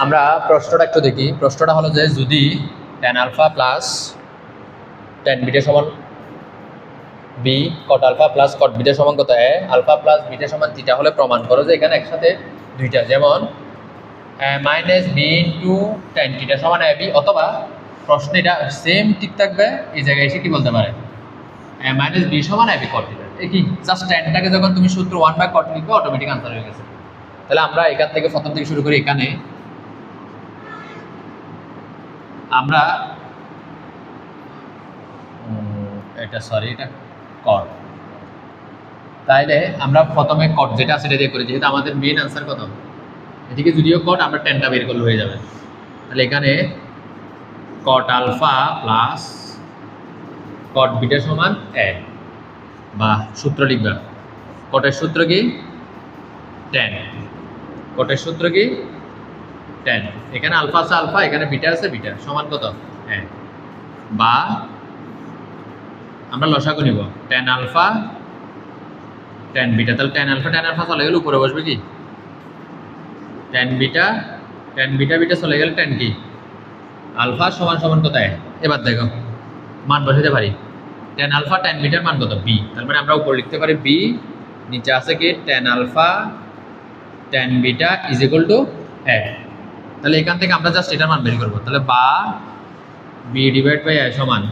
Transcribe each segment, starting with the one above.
আমরা প্রশ্নটা একটু দেখি। প্রশ্নটা হলো যে যদি tan alpha plus tan beta সমান b, cot alpha plus cot beta সমান কত এ, আলফা প্লাস বিটা সমান থিটা হলে প্রমাণ করো যে এখানে একসাথে দুইটা, যেমন minus b into tan theta সমান এ বি, অথবা প্রশ্ন এটা সেম ঠিক থাকবে, এই জায়গায় এসে কি বলতে পারে মাইনাস বি সমান এ বি কট থিটা। এই কি জাস্ট ট্যানটাকে যখন তুমি সূত্র 1/cot লিখবে অটোমেটিক আনসার হয়ে গেছে। তাহলে আমরা এখান থেকে প্রথম থেকে শুরু করি। এখানে আমরা এটা কট, তাইলে আমরা প্রথমে কট যেটা আছে সেটা দিয়ে করি, যেহেতু আমাদের মেইন আনসার কত, এদিকে যদিও কট আমরা টেনটা বের করলে হয়ে যাবে। তাহলে এখানে cot alpha plus cot beta সমান এ, বা সূত্র লিখবা, কটের সূত্র কি টেন, কটের সূত্র কি টেন, এখানে আলফা আছে আলফা, এখানে বিটা আছে বিটা, সমান কত হ্যাঁ, বা আমরা লসাগু নিব টেন আলফা টেন বিটা। তাহলে টেন আলফা চলে গেলে উপরে বসবে কি টেন বিটা বিটা চলে গেলে টেন কি আলফা সমান সমান কত। এবার দেখো মান বসাতে পারি, টেন আলফা টেন বিটার মান কত বি, তার মানে আমরা উপরে লিখতে পারি বি, নিচে আছে কি tan alpha tan beta is equal to a. তাহলে এখান থেকে আমরা জাস্ট এটার মান বের করবো। তাহলে বা বি ডিভাইড বাই এ সমান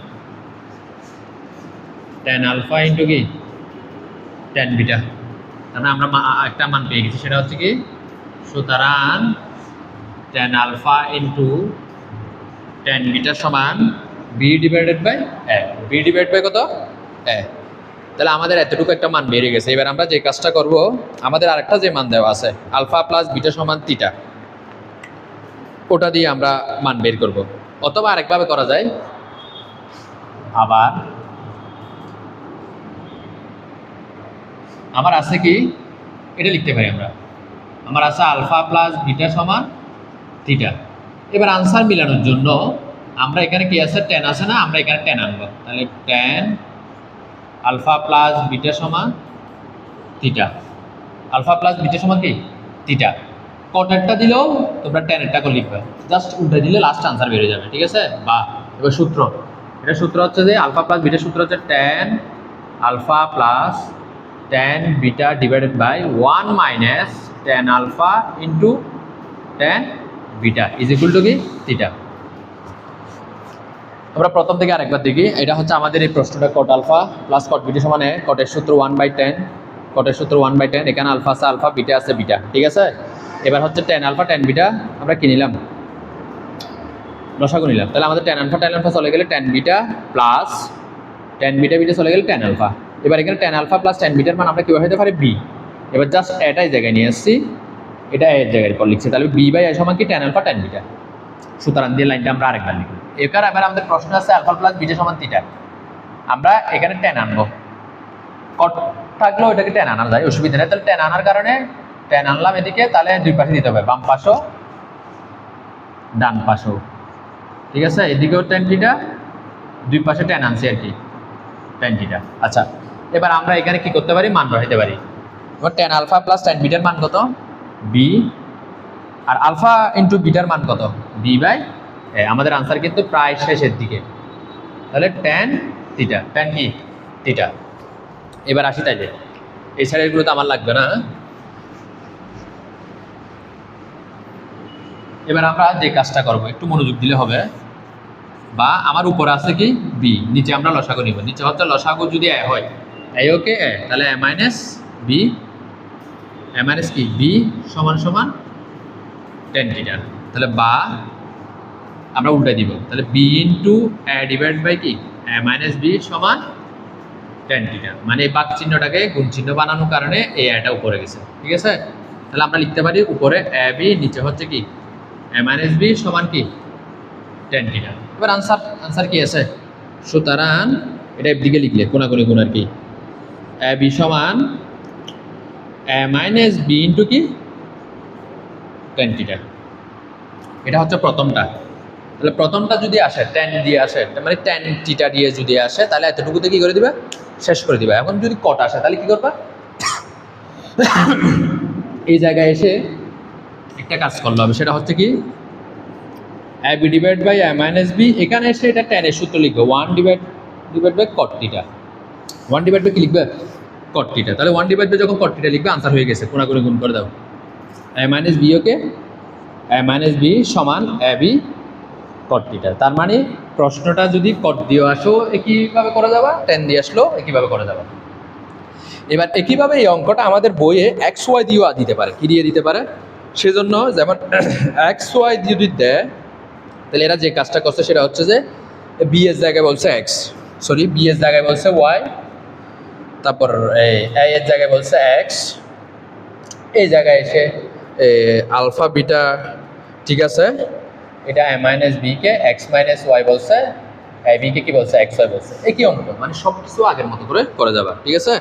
টেন আলফা ইন্টু কি টেন বিটা। তাহলে আমরা একটা মান পেয়ে গেছি, সেটা হচ্ছে কি সুতরাং tan alpha into tan beta সমান b divided by a, b divide by কত এ। তাহলে আমাদের এতটুকু একটা মান বেরিয়ে গেছে। এবার আমরা যে কাজটা করব, আমাদের আরেকটা যে মান দেওয়া আছে আলফা প্লাস বিটা সমান থিটা, ওটা দিয়ে আমরা মান বের করব। অথবা আরেকভাবে করা যায়, আবার আমার আছে কি এটা লিখতে পারি আমরা, আমার আছে আলফা প্লাস বিটা সমান থিটা। এবার আনসার মিলানোর জন্য আমরা এখানে কি আছে টেন আছে না, আমরা এখানে টেন আনবো। তাহলে টেন আলফা প্লাস বিটা সমান থিটা, আলফা প্লাস বিটা সমান কি থিটা। কটেরটা দিলেও তোমরা টেনেরটা করে লিখবে, জাস্ট উল্টে দিলে লাস্ট আনসার বেরিয়ে যাবে, ঠিক আছে। বা এবার সূত্র, এটা সূত্র হচ্ছে যে আলফা প্লাস বিটা সূত্র হচ্ছে tan alpha plus tan beta divided by 1 minus tan alpha into tan beta is equal to কি থিটা। আমরা প্রথম থেকে আরেকবার দেখি। এটা হচ্ছে আমাদের এই প্রশ্নটা, cot alpha plus cot beta সমান এ, কটের সূত্র 1/10, কটের সূত্র 1/10, এখানে আলফা আছে আলফা, বিটা আছে বিটা, ঠিক আছে। এবার হচ্ছে টেন আলফা টেন বিটা আমরা কি নিলাম, লসাগু নিলাম। তাহলে আমাদের টেন আলফা চলে গেলে tan beta plus tan beta চলে গেলে টেন আলফা। এবার এখানে টেন আলফা প্লাস টেন বিটার মান আমরা কীভাবে হতে পারি বি। এবার জাস্ট এটাই জায়গায় নিয়ে আসছি, এটা এর জায়গায় পর লিখছি। তাহলে বি বাই এ সমান কি টেন আলফা টেন বিটা। সুতরাং দিয়ে লাইনটা আমরা আরেকবার লিখি। এবার আমাদের প্রশ্ন আছে আলফা প্লাস বিটা সমান থিটা, আমরা এখানে টেন আনবো, কট থাকলেও এটাকে টেন আনা যায়, অসুবিধা নেই। তাহলে টেন আনার কারণে টেন আনলাম এদিকে, তাহলে দুই পাশে দিতে হবে, বাম পাশও ডান পাশও, ঠিক আছে। এদিকেও টেন থিটা, দুই পাশে টেন আনছি আর কি টেন থিটা। আচ্ছা, এবার আমরা এখানে কি করতে পারি, মান বসাইতে পারি। এবার টেন আলফা প্লাস টেন বিটার মান কত বি, আর আলফা ইন্টু বিটার মান কত বি বাই এ। আমাদের আনসার কিন্তু প্রায় শেষের দিকে। তাহলে টেন থিটা, টেন কি থিটা। এবার আসি তাইলে, এই সাইডেরগুলো তো আমার লাগবে না। এবার আমরা যে কাজটা করবো একটু মনোযোগ দিলে হবে। বা আমার উপরে আছে কি বি, নিচে আমরা লসাগু নিব। নিচে হচ্ছে লসাগু যদি এ হয়, এ ওকে এ, তাহলে এ মাইনাস বি, এ মাইনাস কি বি সমান সমান টেন থিটা। তাহলে বা আমরা উল্টে দিব, তাহলে b into a divide by কি এ মাইনাস বি সমান টেন থিটা। মানে এই বাক চিহ্নটাকে গুণ চিহ্ন বানানোর কারণে এই এটা উপরে গেছে, ঠিক আছে। তাহলে আমরা লিখতে পারি উপরে এ বি, নিচে হচ্ছে কি এ মাইনাস বি সমান কি টেন থিটা। এবার আনসার কি আছে, সুতরাং এটা দিকে লিখলে কোনাকুনি গুণ আর কি, এ বি সমান এ মাইনাস বি ইন্টু কি টেন থিটা। এটা হচ্ছে প্রথমটা। তাহলে প্রথমটা যদি আসে টেন দিয়ে আসে, মানে টেন থিটা দিয়ে যদি আসে, তাহলে এতটুকুতে কি করে দিবে, শেষ করে দিবে। এখন যদি কট আসে তাহলে কি করবা, এই জায়গায় এসে একটা কাজ করলে হবে, সেটা হচ্ছে কি a b divide by a minus b, এখানে এসে এটা tan এর সূত্র লিখবে 1 divide by cot theta. 1 divide by কি লিখবে cot থিটা। তাহলে 1 ডিভাইড বাই যখন cot থিটা লিখবে আনসার হয়ে গেছে, কোণাকুণি গুণ করে দাও। A minus b okay, a minus b সমান এ বি cot থিটা। তার মানে প্রশ্নটা যদি cot দিয়ে আসো একইভাবে করা যাবে, tan দিয়ে আসলো একইভাবে করা যাবে। এবার একইভাবে এই অঙ্কটা আমাদের বইয়ে এক্স ওয়াই দিয়েও দিতে পারে, কি দিয়ে দিতে পারে, সেজন্য যেমন এক্স ওয়াই যদি দেয়, তাহলে এরা যে কাজটা করছে সেটা হচ্ছে যে বি এর জায়গায় বলছে এক্স, সরি বি এর জায়গায় বলছে ওয়াই, তারপর এ এর জায়গায় বলছে এক্স, এই জায়গায় এসে আলফা বিটা, ঠিক আছে, এটা এ মাইনাস বি কে এক্স মাইনাস ওয়াই বলছে, এ বি কে কি বলছে এক্স ওয়াই বলছে, একই অঙ্ক, মানে সব কিছু আগের মতো করে করা যাবে, ঠিক আছে।